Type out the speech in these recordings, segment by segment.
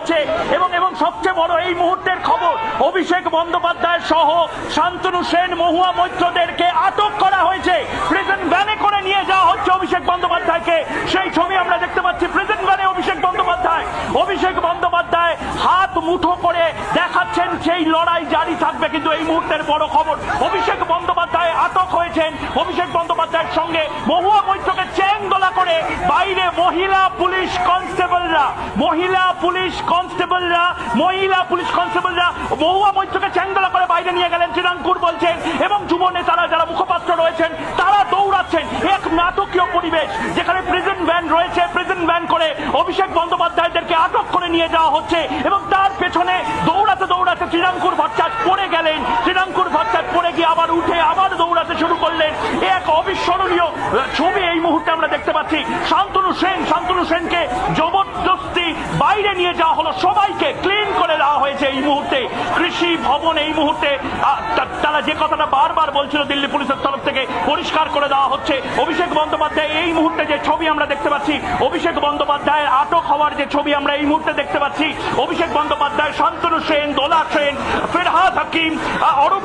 হচ্ছে এবং এবং সবচেয়ে বড় এই মুহূর্তের খবর, অভিষেক বন্দ্যোপাধ্যায় সহ শান্তনু সেন, মহুয়া মৈত্রদেরকে আটক করা হয়েছে। প্রিজন ভ্যানে করে নিয়ে যাওয়া হচ্ছে অভিষেক বন্দ্যোপাধ্যায়কে। সেই ছবি আমরা দেখতে পাচ্ছি, প্রিজন ভ্যানে অভিষেক বন্দ্যোপাধ্যায় হাত মুঠো করে দেখাচ্ছেন সেই লড়াই জারি থাকবে। কিন্তু এই মুহূর্তের বড় খবর, অভিষেক বন্দ্যোপাধ্যায় আটক হয়েছেন। অভিষেক বন্দ্যোপাধ্যায়ের সঙ্গে মহুয়া মৈত্রকে চেংদোলা করে বাইরে মহিলা পুলিশ কনস্টেবলরা মহুয়া মৈত্রকে চেংদোলা করে বাইরে নিয়ে গেলেন, শ্রীরামপুর বলছেন। এবং যুব নেতারা যারা মুখপাত্র রয়েছেন তারা দৌড়াচ্ছেন। এক নাটকীয় পরিবেশ যেখানে প্রিজন ভ্যান রয়েছে, প্রিজন ভ্যান করে অভিষেক বন্দ্যোপাধ্যায়দেরকে আটক করে নিয়ে যাওয়া হচ্ছে এবং তার পেছনে দৌড়াতে দৌড়াতে শ্রীরামপুর ভট্টাচার্য পড়ে গেলেন। শ্রীরামপুর ভট্টাচার্য পড়ে গিয়ে আবার উঠে আবার দৌড়াতে শুরু করলেন। এক অবিস্মরণীয় ছবি এই মুহূর্তে আমরা দেখতে পাচ্ছি। শান্তনু সেনকে জবরদস্তি বাইরে নিয়ে যাওয়া হলো, সবাইকে ক্লিন করে দেওয়া হয়েছে এই মুহূর্তে। কৃষি ভবন এই মুহূর্তে তারা যে কথাটা বারবার বলছিল দিল্লি পুলিশের তরফ থেকে পরিষ্কার করে দেওয়া হচ্ছে। অভিষেক বন্দ্যোপাধ্যায় এই মুহূর্তে যে ছবি আমরা দেখতে পাচ্ছি, অভিষেক বন্দ্যোপাধ্যায়ের আটক হওয়ার যে ছবি আমরা এই মুহূর্তে দেখতে পাচ্ছি, অভিষেক বন্দ্যোপাধ্যায়, শান্তনু সেন, দোলা সেন, ফিরহাদ হাকিম, অরূপ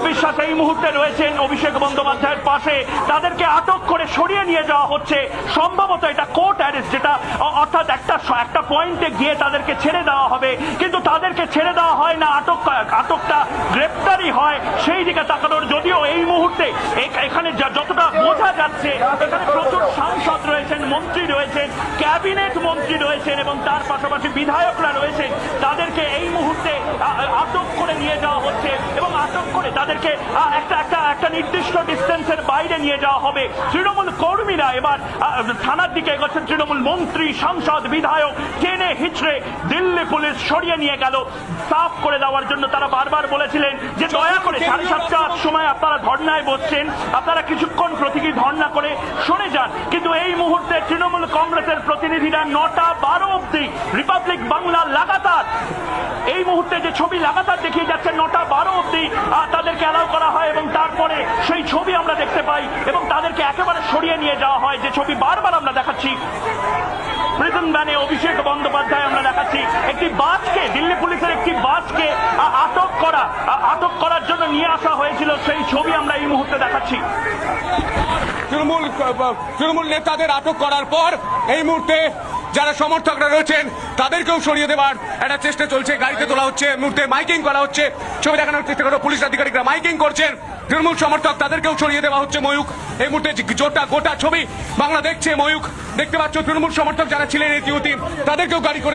বিশ্বাস এই মুহূর্তে রয়েছেন অভিষেক বন্দ্যোপাধ্যায়ের পাশে। তাদেরকে আটক করে সরিয়ে নিয়ে যাওয়া হচ্ছে। সম্ভবত এটা কোর্ট অ্যারেস্ট, যেটা অর্থাৎ একটা পয়েন্টে গিয়ে তাদেরকে ছেড়ে দেওয়া হবে, কিন্তু তাদেরকে ছেড়ে দেওয়া হয় না, আটকটা গ্রেপ্তারি হয় সেই দিকে তাকানোর। যদিও এই মুহূর্তে এখানে যতটা বোঝা যাচ্ছে, এখানে প্রচুর সাংসদ রয়েছেন, মন্ত্রী রয়েছেন, ক্যাবিনেট মন্ত্রী রয়েছেন এবং তার পাশাপাশি বিধায়করা রয়েছেন। তাদেরকে এই মুহূর্তে আটক করে নিয়ে যাওয়া হচ্ছে এবং আটক করে তাদেরকে একটা নির্দিষ্ট ডিস্টেন্সের বাইরে নিয়ে যাওয়া হবে। তৃণমূল কর্মীরা এবার থানার দিকে এগোচ্ছেন। তৃণমূল মন্ত্রী, সাংসদ, বিধায়ক টেনে হিচড়ে দিল্লি পুলিশ সরিয়ে নিয়ে গেল সাফ করে দেওয়ার জন্য। তারা বারবার বলেছিলেন যে দয়া করে 7:30টার সময় আপনারা ধর্নায় বসছেন, আপনারা কিছুক্ষণ প্রতীকী ধর্না করে সরে যান। কিন্তু এই মুহূর্তে তৃণমূল কংগ্রেসের প্রতিনিধিরা 9:12 অব্দি রিপাবলিক বাংলা লাগাতার, এই মুহূর্তে যে ছবি লাগাতার দেখিয়ে যাচ্ছে, 9:12 অব্দি তাদেরকে অ্যালাউ করা হয় এবং তারপরে সেই ছবি আমরা দেখতে পাই এবং তাদেরকে একেবারে সরিয়ে নিয়ে যাওয়া হয়। যে ছবি বারবার আমরা দেখাচ্ছি, প্রিজন ভ্যানে অভিষেক বন্দ্যোপাধ্যায় আমরা দেখাচ্ছি। একটি বাসকে, দিল্লি পুলিশের একটি বাসকে আটক করার জন্য নিয়ে আসা হয়েছিল, সেই ছবি আমরা এই মুহূর্তে দেখাচ্ছি। তৃণমূল নেতাদের আটক করার পর এই মুহূর্তে যারা সমর্থকরা রয়েছেন তাদেরকেও সরিয়ে দেওয়ার একটা চেষ্টা চলছে। গাড়িতে তোলা হচ্ছে, মুহূর্তে মাইকিং করা হচ্ছে, ছবি দেখানোর চেষ্টা করা, পুলিশ আধিকারিকরা মাইকিং করছেন। তৃণমূল সমর্থক তাদেরকেও সরিয়ে দেওয়া হচ্ছে। ময়ূক এই মুহূর্তে গোটা ছবি বাংলা দেখছে। ময়ূক দেখতে পাচ্ছ, তৃণমূল সমর্থক যারা ছিলেন এই তাদেরকেও গাড়ি করে